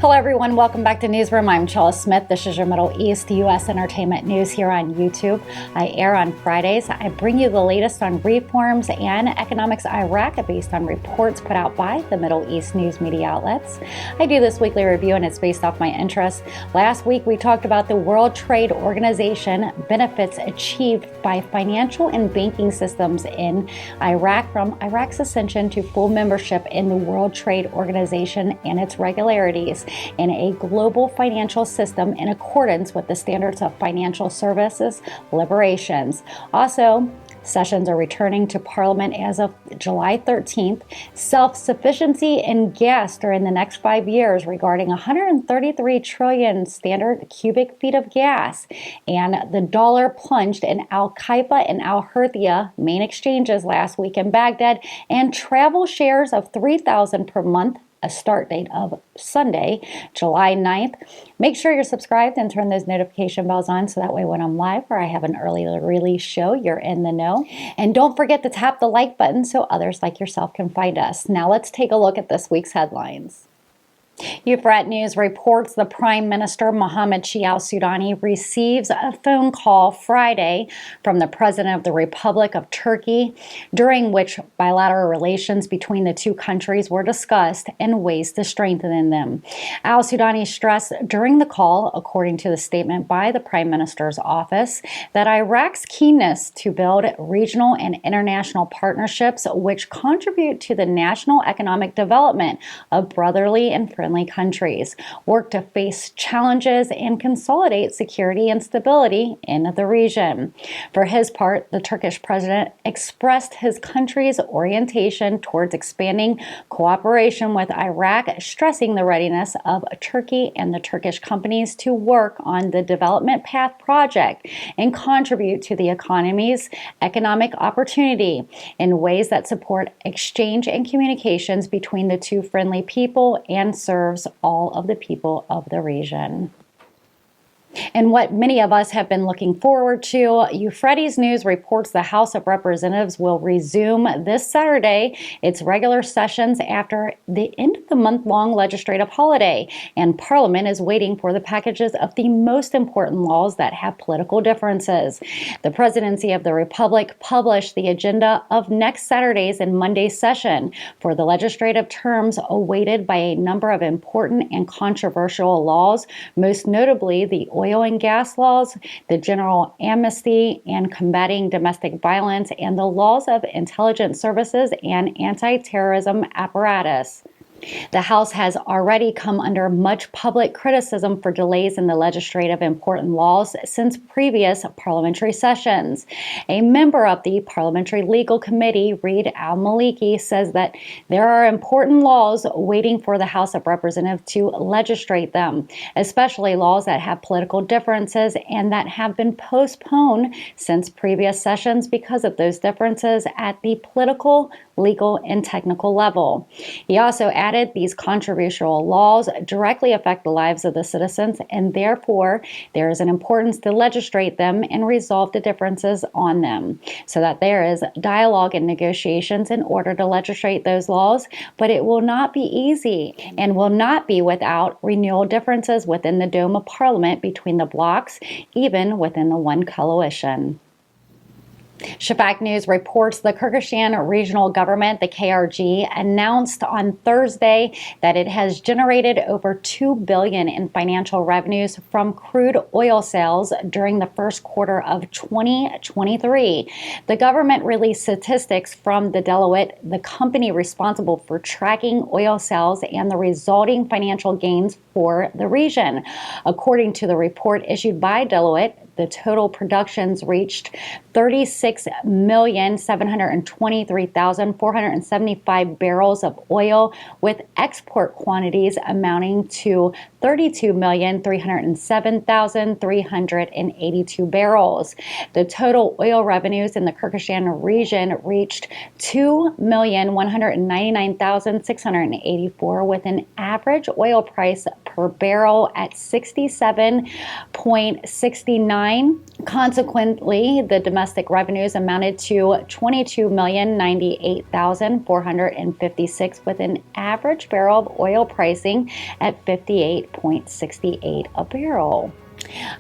Hello everyone, welcome back to Newsroom. I'm Chella Smith. This is your Middle East U.S. entertainment news here on YouTube. I air on Fridays. I bring you the latest on reforms and economics Iraq based on reports put out by the Middle East news media outlets. I do this weekly review and it's based off my interests. Last week we talked about the World Trade Organization benefits achieved by financial and banking systems in Iraq from Iraq's ascension to full membership in the World Trade Organization and its regularities in a global financial system in accordance with the standards of financial services liberations. Also, sessions are returning to Parliament as of July 13th. Self-sufficiency in gas during the next 5 years regarding 133 trillion standard cubic feet of gas. And the dollar plunged in Al-Khaifa and Al-Hurthia, main exchanges last week in Baghdad, and travel shares of $3,000 per month, a start date of Sunday, July 9th. Make sure you're subscribed and turn those notification bells on so that way when I'm live or I have an early release show, you're in the know. And don't forget to tap the like button so others like yourself can find us. Now let's take a look at this week's headlines. Euphrat News reports the Prime Minister Mohammed Shia al-Sudani receives a phone call Friday from the President of the Republic of Turkey, during which bilateral relations between the two countries were discussed and ways to strengthen them. Al-Sudani stressed during the call, according to the statement by the Prime Minister's office, that Iraq's keenness to build regional and international partnerships which contribute to the national economic development of brotherly and friendly countries, work to face challenges and consolidate security and stability in the region. For his part, the Turkish president expressed his country's orientation towards expanding cooperation with Iraq, stressing the readiness of Turkey and the Turkish companies to work on the Development Path project and contribute to the economy's economic opportunity in ways that support exchange and communications between the two friendly people and serves all of the people of the region. And what many of us have been looking forward to, Euphrates News reports the House of Representatives will resume this Saturday its regular sessions after the end of the month-long legislative holiday, and Parliament is waiting for the packages of the most important laws that have political differences. The Presidency of the Republic published the agenda of next Saturday's and Monday's session for the legislative terms awaited by a number of important and controversial laws, most notably the oil and gas laws, the general amnesty and combating domestic violence, and the laws of intelligence services and anti-terrorism apparatus. The House has already come under much public criticism for delays in the legislative important laws since previous parliamentary sessions. A member of the Parliamentary Legal Committee, Read al-Maliki, says that there are important laws waiting for the House of Representatives to legislate them, especially laws that have political differences and that have been postponed since previous sessions because of those differences at the political, legal, and technical level. He also added these controversial laws directly affect the lives of the citizens, and therefore there is an importance to legislate them and resolve the differences on them so that there is dialogue and negotiations in order to legislate those laws, but it will not be easy and will not be without renewal differences within the dome of Parliament between the blocs, even within the one coalition. Shafak News reports the Kyrgyzstan Regional Government, the KRG, announced on Thursday that it has generated over $2 billion in financial revenues from crude oil sales during the first quarter of 2023. The government released statistics from the Deloitte, the company responsible for tracking oil sales and the resulting financial gains for the region. According to the report issued by Deloitte, the total productions reached 36,723,475 barrels of oil, with export quantities amounting to 32,307,382 barrels. The total oil revenues in the Kyrgyzstan region reached 2,199,684, with an average oil price per barrel at 67.69 decline. Consequently, the domestic revenues amounted to $22,098,456 with an average barrel of oil pricing at 58.68 a barrel.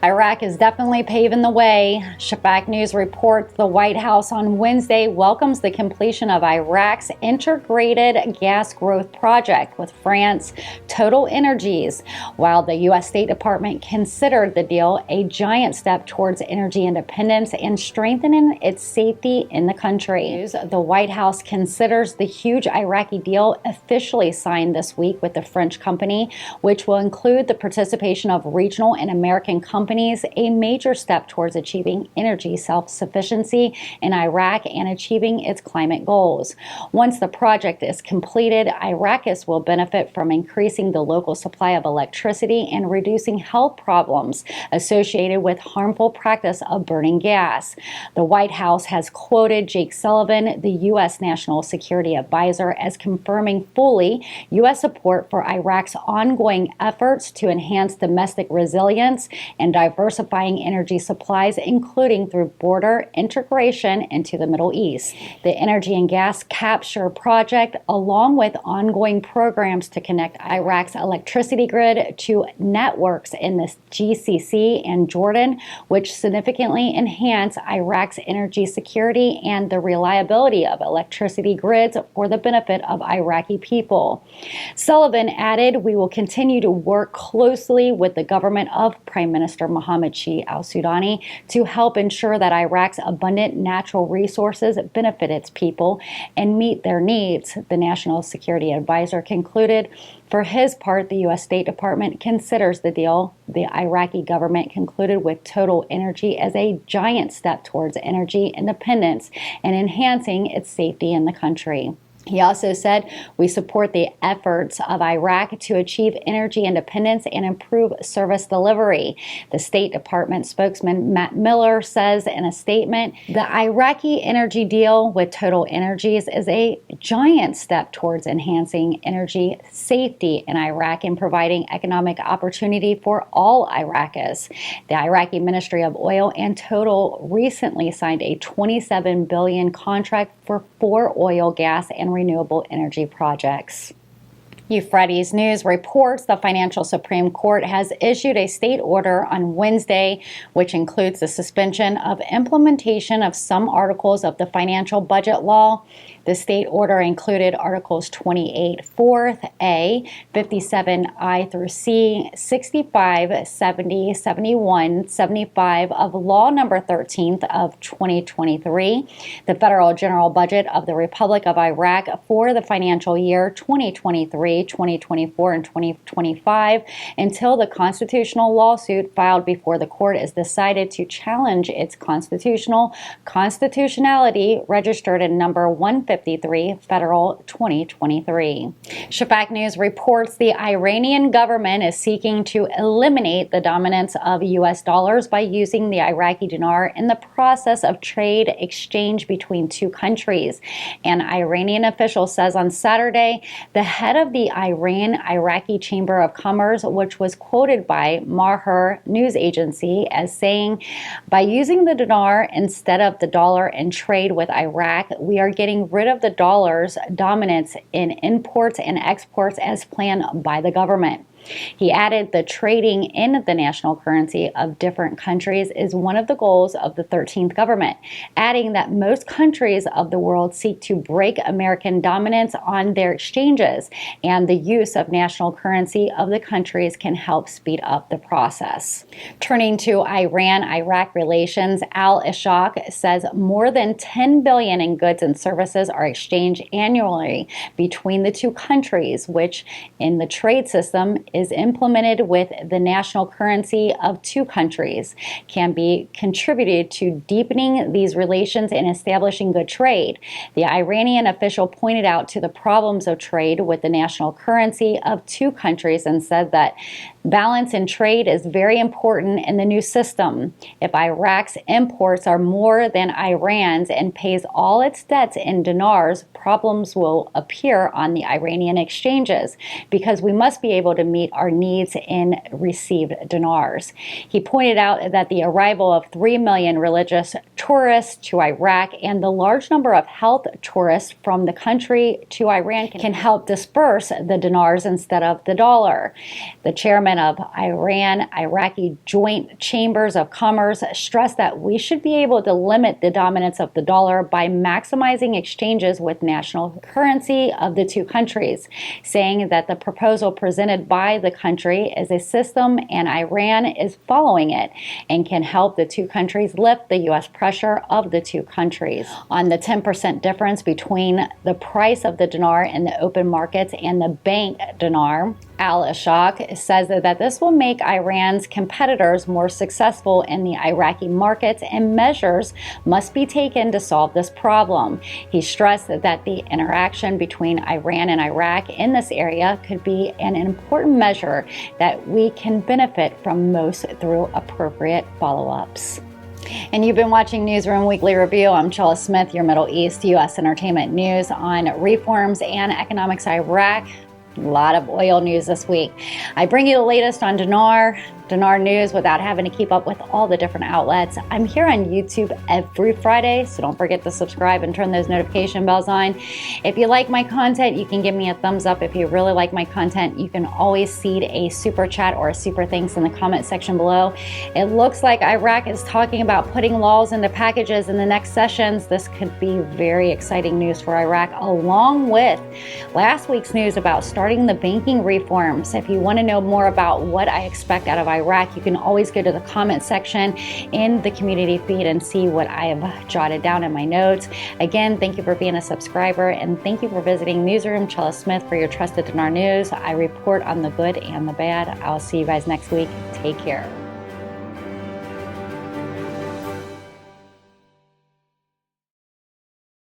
Iraq is definitely paving the way. Shafak News reports the White House on Wednesday welcomes the completion of Iraq's integrated gas growth project with France Total Energies, while the U.S. State Department considered the deal a giant step towards energy independence and strengthening its safety in the country. The White House considers the huge Iraqi deal officially signed this week with the French company, which will include the participation of regional and American companies, a major step towards achieving energy self-sufficiency in Iraq and achieving its climate goals. Once the project is completed, Iraqis will benefit from increasing the local supply of electricity and reducing health problems associated with harmful practice of burning gas. The White House has quoted Jake Sullivan, the U.S. National Security Advisor, as confirming fully U.S. support for Iraq's ongoing efforts to enhance domestic resilience and diversifying energy supplies, including through border integration into the Middle East. The Energy and Gas Capture Project, along with ongoing programs to connect Iraq's electricity grid to networks in the GCC and Jordan, which significantly enhance Iraq's energy security and the reliability of electricity grids for the benefit of Iraqi people. Sullivan added, "We will continue to work closely with the government of Prime Minister Mohammed Shia al-Sudani to help ensure that Iraq's abundant natural resources benefit its people and meet their needs," the National Security Advisor concluded. For his part, the U.S. State Department considers the deal the Iraqi government concluded with Total Energy as a giant step towards energy independence and enhancing its safety in the country. He also said, "We support the efforts of Iraq to achieve energy independence and improve service delivery." The State Department spokesman Matt Miller says in a statement, "The Iraqi energy deal with Total Energies is a giant step towards enhancing energy safety in Iraq and providing economic opportunity for all Iraqis." The Iraqi Ministry of Oil and Total recently signed a $27 billion contract for 4 oil, gas, and renewable energy projects. Euphrates News reports the Financial Supreme Court has issued a state order on Wednesday, which includes the suspension of implementation of some articles of the financial budget law. The state order included Articles 28 4th A, 57 I through C, 65, 70, 71, 75 of Law Number 13th of 2023, the Federal General Budget of the Republic of Iraq for the financial year 2023, 2024, and 2025 until the constitutional lawsuit filed before the court is decided to challenge its constitutionality registered in number 153 Federal 2023. Shafak News reports the Iranian government is seeking to eliminate the dominance of U.S. dollars by using the Iraqi dinar in the process of trade exchange between two countries. An Iranian official says on Saturday the head of the Iran-Iraqi Chamber of Commerce, which was quoted by Maher news agency as saying, "By using the dinar instead of the dollar in trade with Iraq, we are getting rid of the dollar's dominance in imports and exports as planned by the government." He added the trading in the national currency of different countries is one of the goals of the 13th government, adding that most countries of the world seek to break American dominance on their exchanges, and the use of national currency of the countries can help speed up the process. Turning to Iran-Iraq relations, Al-Ishaq says more than $10 billion in goods and services are exchanged annually between the two countries, which in the trade system is implemented with the national currency of two countries, can be contributed to deepening these relations and establishing good trade. The Iranian official pointed out to the problems of trade with the national currency of two countries and said that Balance in trade is very important in the new system. If Iraq's imports are more than Iran's and pays all its debts in dinars, problems will appear on the Iranian exchanges because we must be able to meet our needs in received dinars. He pointed out that the arrival of 3 million religious tourists to Iraq and the large number of health tourists from the country to Iran can help disperse the dinars instead of the dollar. The chairman of Iran-Iraqi Joint Chambers of Commerce stressed that we should be able to limit the dominance of the dollar by maximizing exchanges with national currency of the two countries, saying that the proposal presented by the country is a system and Iran is following it and can help the two countries lift the U.S. pressure of the two countries. On the 10% difference between the price of the dinar in the open markets and the bank dinar, Al-Ashaq says that this will make Iran's competitors more successful in the Iraqi markets and measures must be taken to solve this problem. He stressed that the interaction between Iran and Iraq in this area could be an important measure that we can benefit from most through appropriate follow-ups. And you've been watching Newsroom Weekly Review. I'm Chella Smith, your Middle East U.S. entertainment news on reforms and economics Iraq. A lot of oil news this week. I bring you the latest on DinarNews without having to keep up with all the different outlets. I'm here on YouTube every Friday, so don't forget to subscribe and turn those notification bells on. If you like my content, you can give me a thumbs up. If you really like my content, you can always seed a super chat or a super thanks in the comment section below. It looks like Iraq is talking about putting laws into packages in the next sessions. This could be very exciting news for Iraq, along with last week's news about starting the banking reforms. If you want to know more about what I expect out of Iraq, you can always go to the comment section in the community feed and see what I have jotted down in my notes. Again, thank you for being a subscriber, and thank you for visiting Newsroom Chella Smith for your trusted Dinar news. I report on the good and the bad. I'll see you guys next week. Take care.